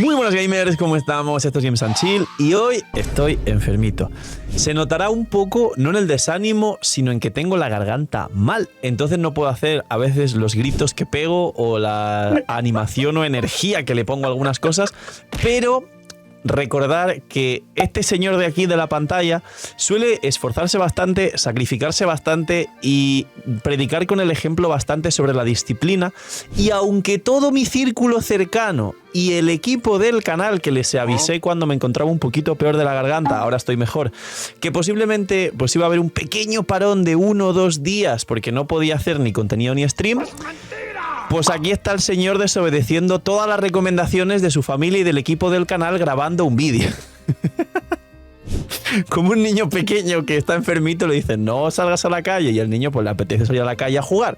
Muy buenas gamers, ¿cómo estamos? Esto es Games and Chill y hoy estoy enfermito. Se notará un poco, no en el desánimo, sino en que tengo la garganta mal. Entonces no puedo hacer a veces los gritos que pego o la animación o energía que le pongo a algunas cosas, pero recordar que este señor de aquí de la pantalla suele esforzarse bastante, sacrificarse bastante y predicar con el ejemplo bastante sobre la disciplina, y aunque todo mi círculo cercano y el equipo del canal, que les avisé cuando me encontraba un poquito peor de la garganta, ahora estoy mejor, que posiblemente pues iba a haber un pequeño parón de 1 o 2 días porque no podía hacer ni contenido ni stream, pues aquí está el señor desobedeciendo todas las recomendaciones de su familia y del equipo del canal grabando un vídeo. Como un niño pequeño que está enfermito le dicen no salgas a la calle y el niño pues le apetece salir a la calle a jugar.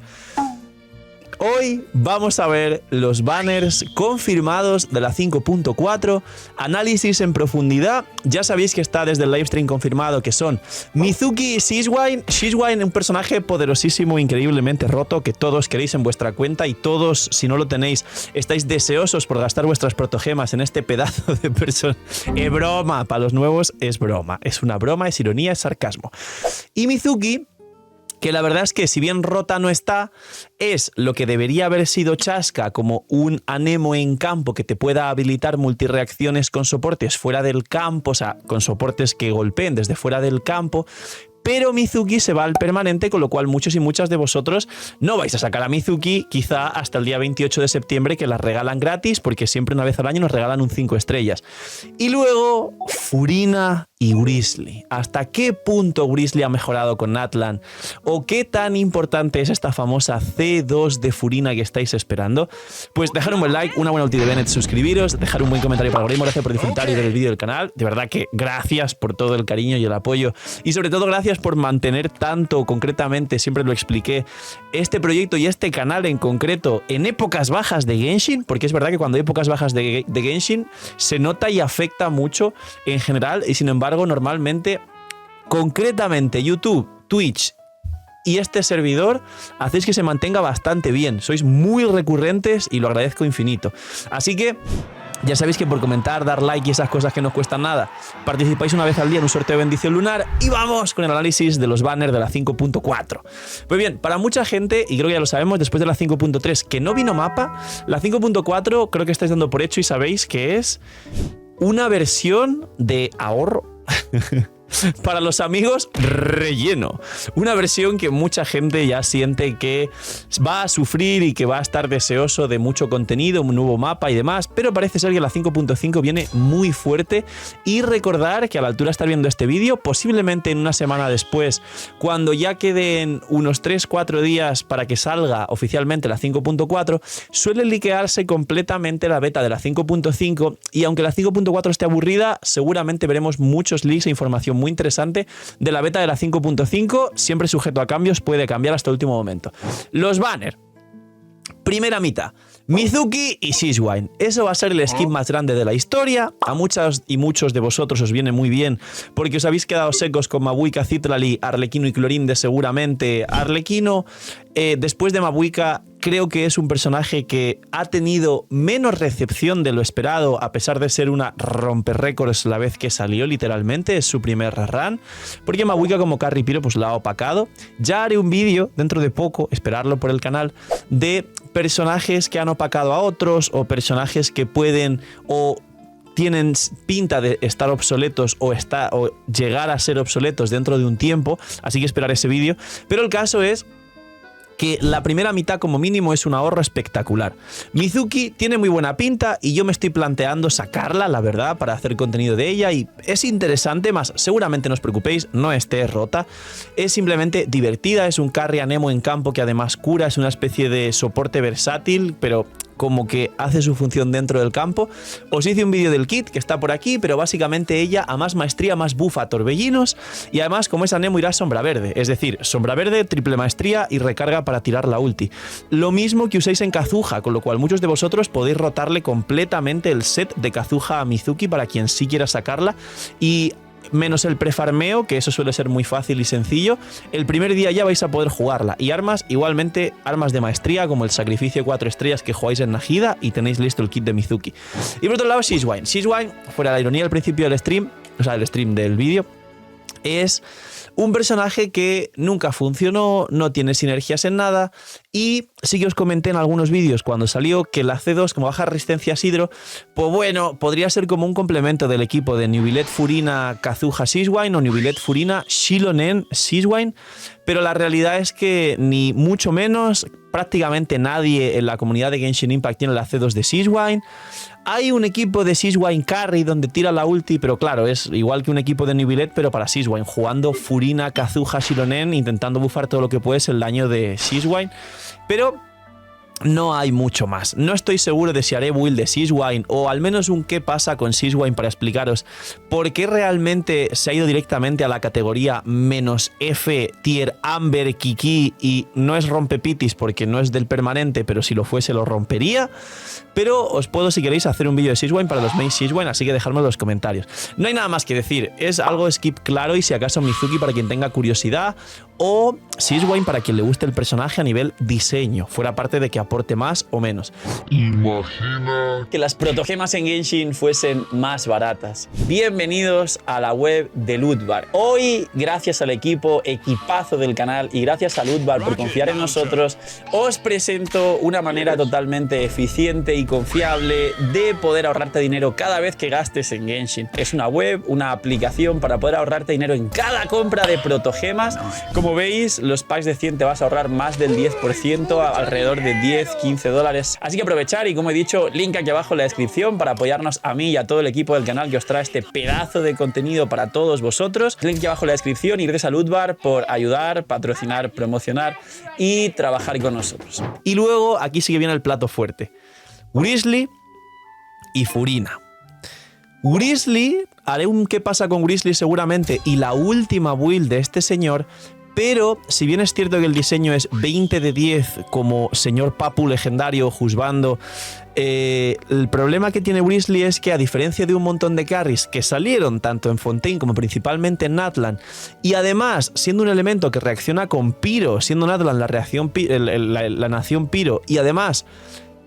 Hoy vamos a ver los banners confirmados de la 5.4, análisis en profundidad. Ya sabéis que está desde el livestream confirmado que son Mizuki y Shizwine, un personaje poderosísimo, increíblemente roto, que todos queréis en vuestra cuenta y todos, si no lo tenéis, estáis deseosos por gastar vuestras protogemas en este pedazo de persona. Es broma, para los nuevos es broma, es una broma, es ironía, es sarcasmo. Y Mizuki, que la verdad es que si bien rota no está, es lo que debería haber sido Chasca, como un Anemo en campo que te pueda habilitar multireacciones con soportes fuera del campo, o sea, con soportes que golpeen desde fuera del campo. Pero Mizuki se va al permanente, con lo cual muchos y muchas de vosotros no vais a sacar a Mizuki quizá hasta el día 28 de septiembre, que las regalan gratis, porque siempre una vez al año nos regalan un 5 estrellas. Y luego Furina y Grizzly. ¿Hasta qué punto Grizzly ha mejorado con Natlan? ¿O qué tan importante es esta famosa C2 de Furina que estáis esperando? Pues dejar un buen like, una buena ulti de Bennett, suscribiros, dejar un buen comentario para Grimo, gracias por disfrutar y ver el vídeo del canal. De verdad que gracias por todo el cariño y el apoyo. Y sobre todo gracias por mantener tanto, concretamente, siempre lo expliqué, este proyecto y este canal en concreto en épocas bajas de Genshin, porque es verdad que cuando hay épocas bajas de Genshin se nota y afecta mucho en general, y sin embargo normalmente, concretamente YouTube, Twitch y este servidor hacéis que se mantenga bastante bien, sois muy recurrentes y lo agradezco infinito. Así que ya sabéis que por comentar, dar like y esas cosas que no os cuestan nada, participáis una vez al día en un sorteo de bendición lunar. Y vamos con el análisis de los banners de la 5.4. Pues bien, para mucha gente, y creo que ya lo sabemos, después de la 5.3 que no vino mapa, la 5.4 creo que estáis dando por hecho y sabéis que es una versión de ahorro. Para los amigos, relleno. Una versión que mucha gente ya siente que va a sufrir y que va a estar deseoso de mucho contenido, un nuevo mapa y demás, pero parece ser que la 5.5 viene muy fuerte. Y recordar que a la altura de estar viendo este vídeo, posiblemente en una semana después, cuando ya queden unos 3-4 días para que salga oficialmente la 5.4, suele liquearse completamente la beta de la 5.5, y aunque la 5.4 esté aburrida, seguramente veremos muchos leaks e información muy interesante de la beta de la 5.5, siempre sujeto a cambios, puede cambiar hasta el último momento. Los banners. Primera mitad, Mizuki y Shizwine. Eso va a ser el skip más grande de la historia. A muchas y muchos de vosotros os viene muy bien porque os habéis quedado secos con Mabuika, Citrali, Arlequino y Clorinde seguramente. Arlequino, después de Mabuika, creo que es un personaje que ha tenido menos recepción de lo esperado, a pesar de ser una romper récords la vez que salió, literalmente. Es su primer run, porque Mabuika como carry piro pues la ha opacado. Ya haré un vídeo dentro de poco, esperarlo por el canal, de personajes que han opacado a otros, o personajes que pueden o tienen pinta de estar obsoletos o llegar a ser obsoletos dentro de un tiempo, así que esperar ese vídeo. Pero el caso es que la primera mitad como mínimo es un ahorro espectacular. Mizuki tiene muy buena pinta y yo me estoy planteando sacarla, la verdad, para hacer contenido de ella, y es interesante, más seguramente no os preocupéis, no esté rota, es simplemente divertida, es un carry Anemo en campo que además cura, es una especie de soporte versátil, pero como que hace su función dentro del campo. Os hice un vídeo del kit que está por aquí, pero básicamente ella a más maestría, más bufa a torbellinos, y además como es Anemo irá sombra verde, es decir, sombra verde, triple maestría y recarga para tirar la ulti. Lo mismo que uséis en Kazuha, con lo cual muchos de vosotros podéis rotarle completamente el set de Kazuha a Mizuki para quien sí quiera sacarla. Y menos el prefarmeo, que eso suele ser muy fácil y sencillo, el primer día ya vais a poder jugarla. Y armas, igualmente, armas de maestría, como el sacrificio 4 estrellas que jugáis en Nahida, y tenéis listo el kit de Mizuki. Y por otro lado, Seaweed. Seaweed, fuera la ironía al principio del stream, o sea, del stream del vídeo, es un personaje que nunca funcionó, no tiene sinergias en nada, y sí que os comenté en algunos vídeos cuando salió que la C2, como baja resistencia a Sidro, pues bueno, podría ser como un complemento del equipo de Neuvillette Furina Kazuha Seaweed o Neuvillette Furina Shilonen Seaweed, pero la realidad es que ni mucho menos, prácticamente nadie en la comunidad de Genshin Impact tiene la C2 de Seaweed. Hay un equipo de Seaweed Carry donde tira la ulti, pero claro, es igual que un equipo de Neuvillette, pero para Seaweed, jugando Furina, Kazuha, Shilonen, intentando bufar todo lo que puedes el daño de Seaweed. Pero no hay mucho más. No estoy seguro de si haré build de Seaweed o al menos un qué pasa con Seaweed para explicaros por qué realmente se ha ido directamente a la categoría -F, tier Amber, Kiki, y no es rompepitis porque no es del permanente, pero si lo fuese lo rompería. Pero os puedo, si queréis, hacer un vídeo de Seaweed para los main Seaweed, así que dejadme en los comentarios. No hay nada más que decir, es algo skip claro y si acaso Mizuki para quien tenga curiosidad, o Seaweed para quien le guste el personaje a nivel diseño, fuera parte de que aporte más o menos. Imagina que las protogemas en Genshin fuesen más baratas. Bienvenidos a la web de Lootbar. Hoy, gracias al equipazo del canal y gracias a Lootbar por confiar en nosotros, os presento una manera totalmente eficiente y confiable de poder ahorrarte dinero cada vez que gastes en Genshin. Es una web, una aplicación para poder ahorrarte dinero en cada compra de protogemas. Como veis, los packs de 100 te vas a ahorrar más del 10%, alrededor de 10-15 dólares. Así que aprovechar y, como he dicho, link aquí abajo en la descripción para apoyarnos a mí y a todo el equipo del canal que os trae este pedazo de contenido para todos vosotros. Link aquí abajo en la descripción y gracias a Lootbar por ayudar, patrocinar, promocionar y trabajar con nosotros. Y luego, aquí sí que viene el plato fuerte. Grizzly y Furina. Grizzly, haré un qué pasa con Grizzly seguramente y la última build de este señor, pero si bien es cierto que el diseño es 20 de 10 como señor Papu legendario juzgando, el problema que tiene Grizzly es que, a diferencia de un montón de carries que salieron tanto en Fontaine como principalmente en Natlan, y además siendo un elemento que reacciona con Pyro, siendo Natlan la nación Pyro, y además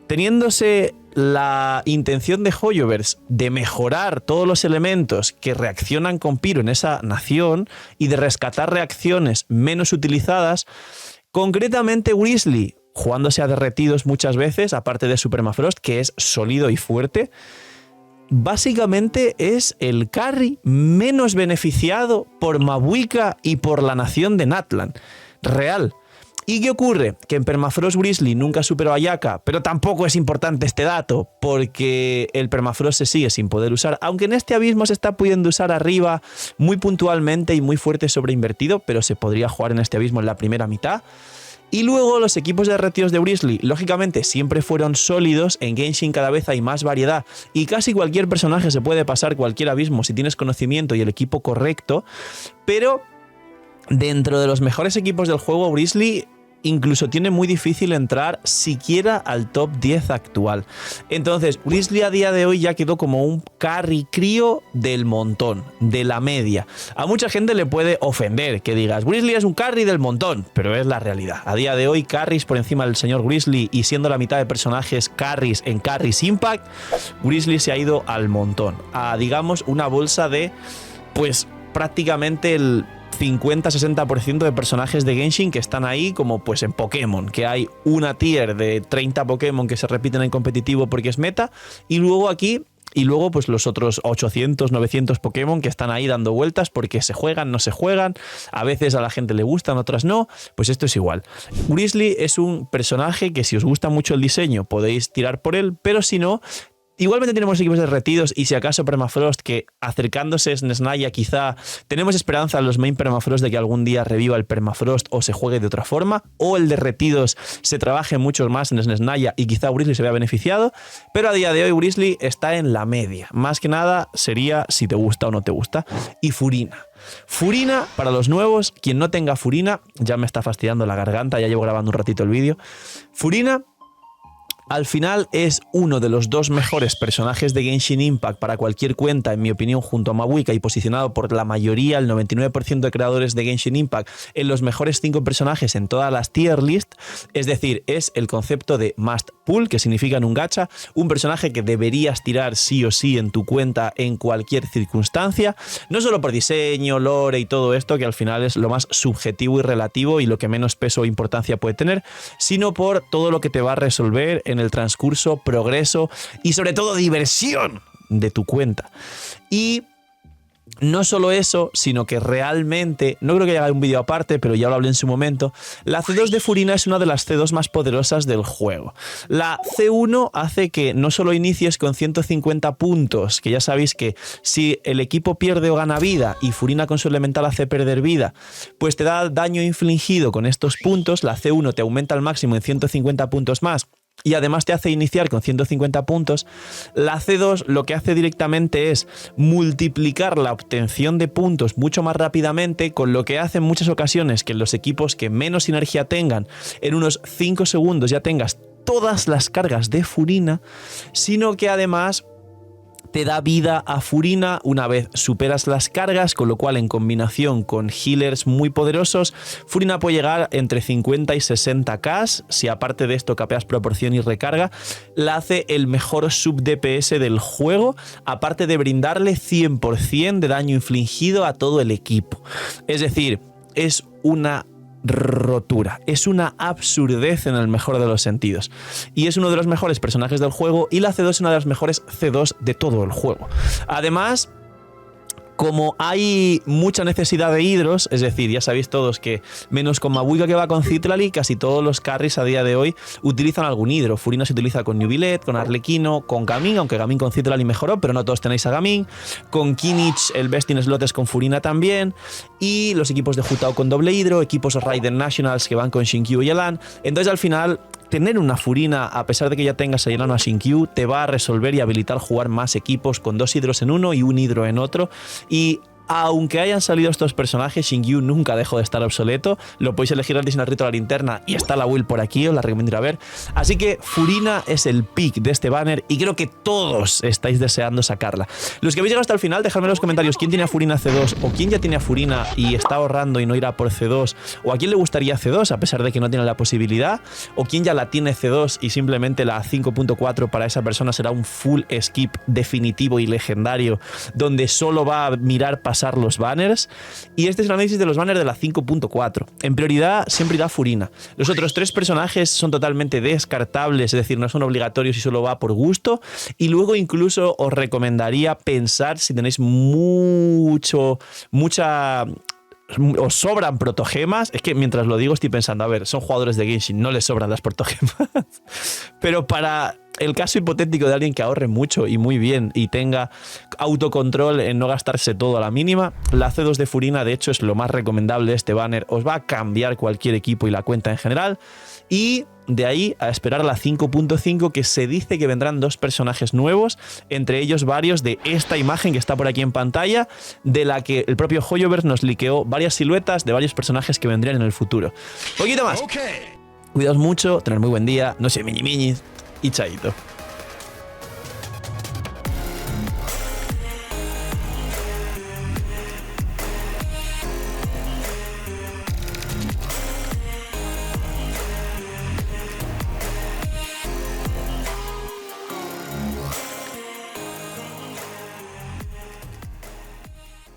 teniéndose la intención de Hoyoverse de mejorar todos los elementos que reaccionan con Pyro en esa nación y de rescatar reacciones menos utilizadas, concretamente Grizzly, jugándose a derretidos muchas veces, aparte de su permafrost, que es sólido y fuerte, básicamente es el carry menos beneficiado por Mabuika y por la nación de Natlan. Real. ¿Y qué ocurre? Que en Permafrost Grizzly nunca superó a Yaka, pero tampoco es importante este dato, porque el Permafrost se sigue sin poder usar, aunque en este abismo se está pudiendo usar arriba muy puntualmente y muy fuerte sobreinvertido, pero se podría jugar en este abismo en la primera mitad. Y luego los equipos de derretidos de Grizzly, lógicamente, siempre fueron sólidos. En Genshin cada vez hay más variedad y casi cualquier personaje se puede pasar cualquier abismo si tienes conocimiento y el equipo correcto, pero dentro de los mejores equipos del juego, Grizzly incluso tiene muy difícil entrar siquiera al top 10 actual. Entonces, Grizzly a día de hoy ya quedó como un carry crío del montón, de la media. A mucha gente le puede ofender que digas, Grizzly es un carry del montón, pero es la realidad. A día de hoy, carries por encima del señor Grizzly, y siendo la mitad de personajes carries en Carries Impact, Grizzly se ha ido al montón. A, digamos, una bolsa de, pues, prácticamente el 50-60% de personajes de Genshin que están ahí, como pues en Pokémon, que hay una tier de 30 Pokémon que se repiten en competitivo porque es meta, y luego aquí, y luego pues los otros 800, 900 Pokémon que están ahí dando vueltas porque se juegan, no se juegan, a veces a la gente le gustan, otras no, pues esto es igual. Grizzly es un personaje que, si os gusta mucho el diseño, podéis tirar por él, pero si no, igualmente tenemos equipos derretidos, y si acaso Permafrost, que acercándose Snezhnaya quizá tenemos esperanza en los main Permafrost de que algún día reviva el Permafrost o se juegue de otra forma, o el derretidos se trabaje mucho más en Snezhnaya y quizá Grizzly se vea beneficiado, pero a día de hoy Grizzly está en la media. Más que nada sería si te gusta o no te gusta. Y Furina. Furina, para los nuevos, quien no tenga Furina, ya me está fastidiando la garganta, ya llevo grabando un ratito el vídeo. Furina Al final es uno de los 2 mejores personajes de Genshin Impact para cualquier cuenta, en mi opinión, junto a Mabuika, y posicionado por la mayoría, el 99% de creadores de Genshin Impact, en los mejores 5 personajes en todas las tier list. Es decir, es el concepto de must pull, que significa en un gacha, un personaje que deberías tirar sí o sí en tu cuenta en cualquier circunstancia, no solo por diseño, lore y todo esto, que al final es lo más subjetivo y relativo y lo que menos peso o importancia puede tener, sino por todo lo que te va a resolver en el transcurso, progreso y sobre todo diversión de tu cuenta. Y no solo eso, sino que realmente, no creo que haya un vídeo aparte, pero ya lo hablé en su momento, la C2 de Furina es una de las C2 más poderosas del juego. La C1 hace que no solo inicies con 150 puntos, que ya sabéis que si el equipo pierde o gana vida y Furina con su elemental hace perder vida, pues te da daño infligido con estos puntos, la C1 te aumenta al máximo en 150 puntos más, y además te hace iniciar con 150 puntos. La C2 lo que hace directamente es multiplicar la obtención de puntos mucho más rápidamente, con lo que hace en muchas ocasiones que los equipos que menos sinergia tengan, en unos 5 segundos ya tengas todas las cargas de Furina, sino que además te da vida a Furina una vez superas las cargas, con lo cual en combinación con healers muy poderosos, Furina puede llegar entre 50 y 60k, si aparte de esto capeas proporción y recarga, la hace el mejor sub DPS del juego, aparte de brindarle 100% de daño infligido a todo el equipo. Es decir, es una rotura, es una absurdez en el mejor de los sentidos, y es uno de los mejores personajes del juego, y la C2 es una de las mejores C2 de todo el juego. Además, como hay mucha necesidad de hidros, es decir, ya sabéis todos que menos con Mabuika, que va con Citlali, casi todos los carries a día de hoy utilizan algún hidro. Furina se utiliza con Nubilet, con Arlequino, con Gaming, aunque Gaming con Citlali mejoró, pero no todos tenéis a Gaming. Con Kinich el best in slot es con Furina también, y los equipos de Jutao con doble hidro, equipos Raiden Nationals que van con Shinkyu y Yelan. Entonces al final, tener una Furina, a pesar de que ya tengas a Yelan o a Shinkyu, te va a resolver y habilitar jugar más equipos con 2 hidros en uno y un hidro en otro. Y aunque hayan salido estos personajes, Shinkyu nunca dejó de estar obsoleto. Lo podéis elegir antes en el rito de la linterna, y está la build por aquí, os la recomiendo ir a ver. Así que Furina es el pick de este banner, y creo que todos estáis deseando sacarla. Los que habéis llegado hasta el final, dejadme en los comentarios quién tiene a Furina C2, o quién ya tiene a Furina y está ahorrando y no irá por C2, o a quién le gustaría C2 a pesar de que no tiene la posibilidad, o quién ya la tiene C2 y simplemente la 5.4 para esa persona será un full skip definitivo y legendario, donde solo va a mirar pasar los banners. Y este es el análisis de los banners de la 5.4. En prioridad siempre irá Furina. Los otros 3 personajes son totalmente descartables, es decir, no son obligatorios y solo va por gusto. Y luego incluso os recomendaría pensar si tenéis os sobran protogemas. Es que mientras lo digo estoy pensando, a ver, son jugadores de Genshin, no les sobran las protogemas. Pero para el caso hipotético de alguien que ahorre mucho y muy bien y tenga autocontrol en no gastarse todo a la mínima, la C2 de Furina de hecho es lo más recomendable de este banner. Os va a cambiar cualquier equipo y la cuenta en general. Y de ahí a esperar la 5.5, que se dice que vendrán 2 personajes nuevos, entre ellos varios de esta imagen que está por aquí en pantalla, de la que el propio Hoyoverse nos liqueó varias siluetas de varios personajes que vendrían en el futuro. Poquito más. Cuidaos mucho, tener muy buen día, no sé, miñi y chaito.